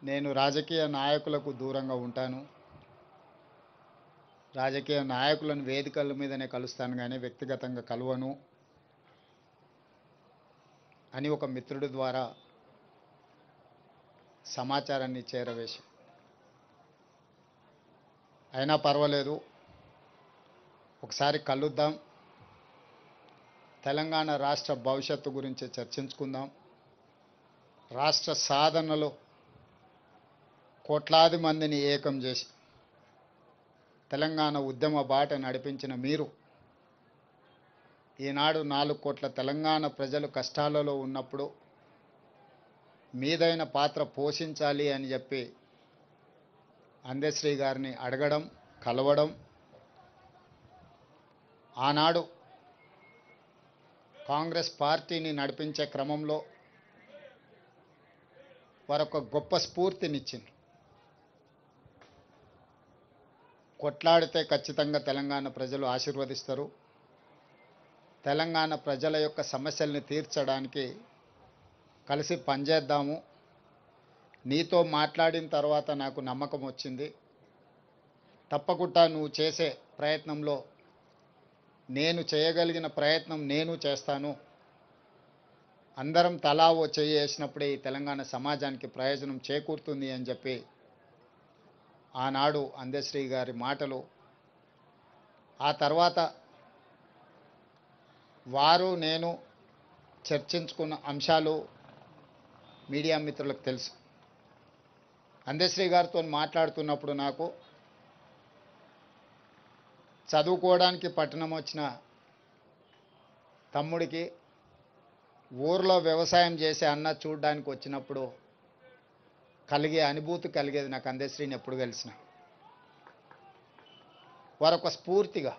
నేను రాజకీయ నాయకులకు దూరంగా ఉంటాను. రాజకీయ నాయకులను వేదికల మీదనే కలుస్తాను కానీ వ్యక్తిగతంగా కలవను అని ఒక మిత్రుడి ద్వారా సమాచారాన్ని చేరవేశాను. అయినా పర్వాలేదు, ఒకసారి కలుద్దాం, తెలంగాణ రాష్ట్ర భవిష్యత్తు గురించి చర్చించుకుందాం. రాష్ట్ర సాధనలో కోట్లాది మందిని ఏకం చేసి తెలంగాణ ఉద్యమ బాట నడిపించిన మీరు ఈనాడు 4 కోట్ల తెలంగాణ ప్రజలు కష్టాలలో ఉన్నప్పుడు మీదైన పాత్ర పోషించాలి అని చెప్పి అందశ్రీ గారిని అడగడం, కలవడం, ఆనాడు కాంగ్రెస్ పార్టీని నడిపించే క్రమంలో వారొక గొప్ప స్ఫూర్తినిచ్చింది. కొట్లాడితే ఖచ్చితంగా తెలంగాణ ప్రజలు ఆశీర్వదిస్తారు, తెలంగాణ ప్రజల యొక్క సమస్యల్ని తీర్చడానికి కలిసి పనిచేద్దాము, నీతో మాట్లాడిన తర్వాత నాకు నమ్మకం వచ్చింది, తప్పకుండా నువ్వు చేసే ప్రయత్నంలో నేను చేయగలిగిన ప్రయత్నం నేను చేస్తాను, అందరం తలా ఓ చెయ్యి వేసినప్పుడే ఈ తెలంగాణ సమాజానికి ప్రయోజనం చేకూరుతుంది అని చెప్పి ఆనాడు అందశ్రీ గారి మాటలు, ఆ తర్వాత వారు నేను చర్చించుకున్న అంశాలు మీడియా మిత్రులకు తెలుసు. అందశ్రీ గారితో మాట్లాడుతున్నప్పుడు నాకు చదువుకోవడానికి పట్టణం వచ్చిన తమ్ముడికి ఊర్లో వ్యవసాయం చేసే అన్న చూడడానికి వచ్చినప్పుడు కలిగే అనుభూతి కలిగేది నాకు అందశ్రీని ఎప్పుడు కలిసిన. వారొక స్ఫూర్తిగా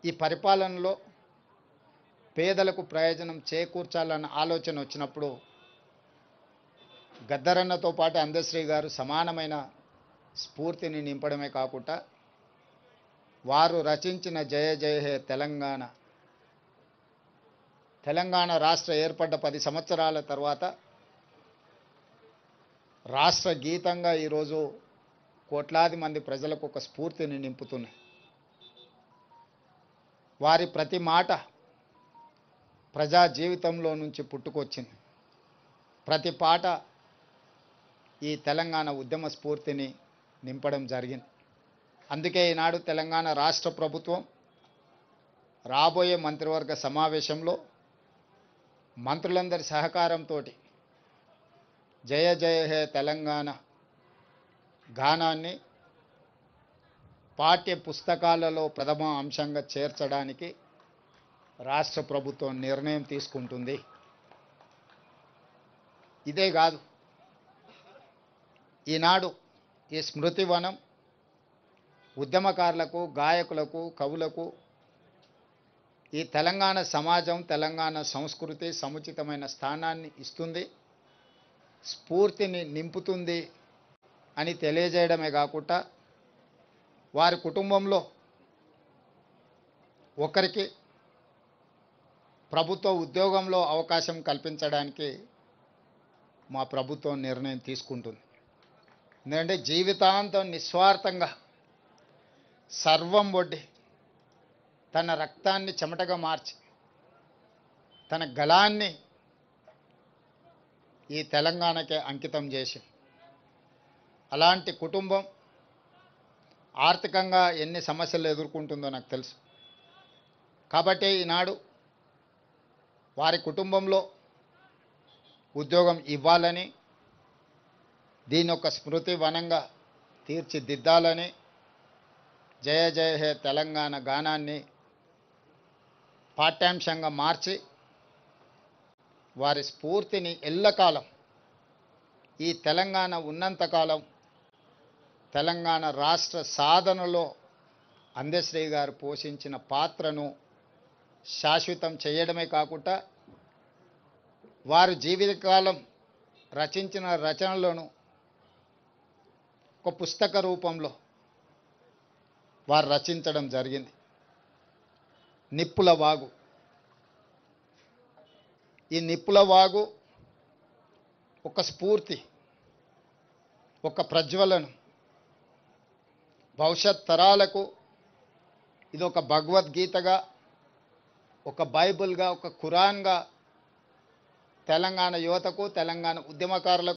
ఈ పరిపాలనలో పేదలకు ప్రయోజనం చేకూర్చాలన్న ఆలోచన వచ్చినప్పుడు గద్దరన్నతో పాటు అందశ్రీ గారు సమానమైన స్ఫూర్తిని నింపడమే కాకుండా వారు రచించిన జయ జయ హే తెలంగాణ, తెలంగాణ రాష్ట్ర ఏర్పడ్డ 10 సంవత్సరాల తర్వాత రాష్ట్ర గీతంగా ఈరోజు కోట్లాది మంది ప్రజలకు ఒక స్ఫూర్తిని నింపుతున్నాయి. వారి ప్రతి మాట ప్రజా జీవితంలో నుంచి పుట్టుకొచ్చింది, ప్రతి పాట ఈ తెలంగాణ ఉద్యమ స్ఫూర్తిని నింపడం జరిగింది. అందుకే ఈనాడు తెలంగాణ రాష్ట్ర ప్రభుత్వం రాబోయే మంత్రివర్గ సమావేశంలో మంత్రులందరి సహకారంతో జయ జయ హే తెలంగాణ గానాన్ని పాఠ్య పుస్తకాలలో ప్రథమ అంశంగా చేర్చడానికి రాష్ట్ర ప్రభుత్వం నిర్ణయం తీసుకుంటుంది. ఇదే కాదు, ఈనాడు ఈ స్మృతివనం ఉద్యమకారులకు, గాయకులకు, కవులకు ఈ తెలంగాణ సమాజం, తెలంగాణ సంస్కృతి సముచితమైన స్థానాన్ని ఇస్తుంది, స్ఫూర్తిని నింపుతుంది అని తెలియజేయడమే కాకుండా వారి కుటుంబంలో ఒకరికి ప్రభుత్వ ఉద్యోగంలో అవకాశం కల్పించడానికి మా ప్రభుత్వం నిర్ణయం తీసుకుంటుంది. ఎందుకంటే జీవితాంతం నిస్వార్థంగా సర్వం ఒడ్డి తన రక్తాన్ని చెమటగా మార్చి తన గళాన్ని ఈ తెలంగాణకే అంకితం చేసి, అలాంటి కుటుంబం ఆర్థికంగా ఎన్ని సమస్యలు ఎదుర్కొంటుందో నాకు తెలుసు. కాబట్టి ఈనాడు వారి కుటుంబంలో ఉద్యోగం ఇవ్వాలని, దీని ఒక స్మృతి వనంగా తీర్చిదిద్దాలని జయ జయ హే తెలంగాణ గానాన్ని పాఠ్యాంశంగా మార్చి వారి స్ఫూర్తిని ఎల్లకాలం, ఈ తెలంగాణ ఉన్నంతకాలం తెలంగాణ రాష్ట్ర సాధనలో అందశ్రీ గారు పోషించిన పాత్రను శాశ్వతం చేయడమే కాకుండా వారు జీవితకాలం రచించిన రచనలను ఒక పుస్తక రూపంలో వారు రచించడం జరిగింది. నిప్పుల వాగు. ఈ నిప్పుల వాగు ఒక స్ఫూర్తి. ఒక ప్రజ్వలన, భవిష్యత్ తరాలకు ఇది ఒక భగవద్గీతగా, ఒక బైబిల్గా, ఒక ఖురాన్గా తెలంగాణ యువతకు, తెలంగాణ ఉద్యమకారులకు